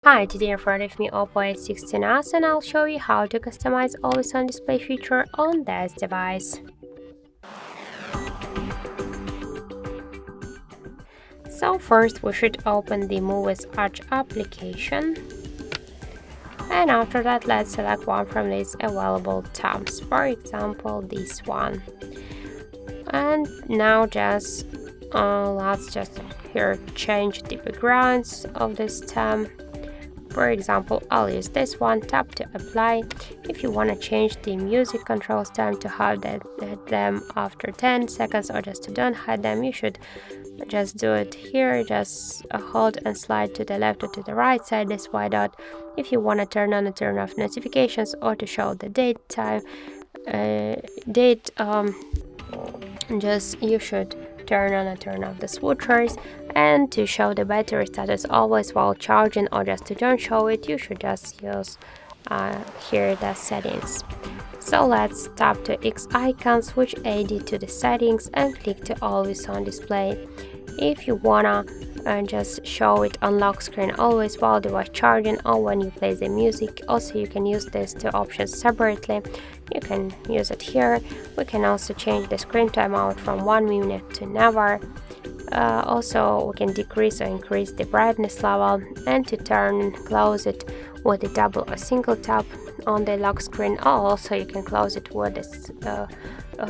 Hi, today in front of me OPPO A16S and I'll show you how to customize always on display feature on this device. So first we should open the Movies Arch application, and after that let's select one from these available tabs, for example this one. And now let's just here change the backgrounds of this tab. For example, I'll use this one. Tap to apply. If you want to change the music controls time to hide them after 10 seconds or just to don't hide them, you should just do it here. Just hold and slide to the left or to the right side this white dot. If you want to turn on and turn off notifications or to show the just you should turn on and turn off the switchers, and to show the battery status always while charging or just to don't show it, you should just use here the settings. So let's tap to X icon, switch AD to the settings and click to always on display. If you wanna just show it on lock screen always while device charging or when you play the music. Also you can use these two options separately. You can use it here. We can also change the screen timeout from 1 minute to never. Also we can decrease or increase the brightness level, and to turn and close it with a double or single tap on the lock screen, or also you can close it with this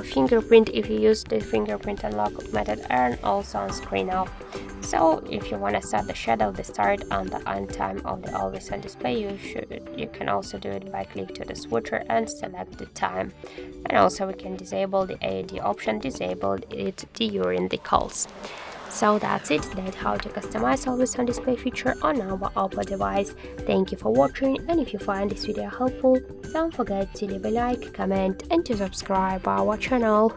fingerprint if you use the fingerprint unlock method, and also on screen off. So if you want to set the shadow, the start and the end time of the always on display, you can also do it by click to the switcher and select the time. And also we can disable the AOD option, disable it during the calls. So that's it, that's how to customize always on display feature on our OPPO device. Thank you for watching, and if you find this video helpful, don't forget to leave a like, comment and to subscribe our channel.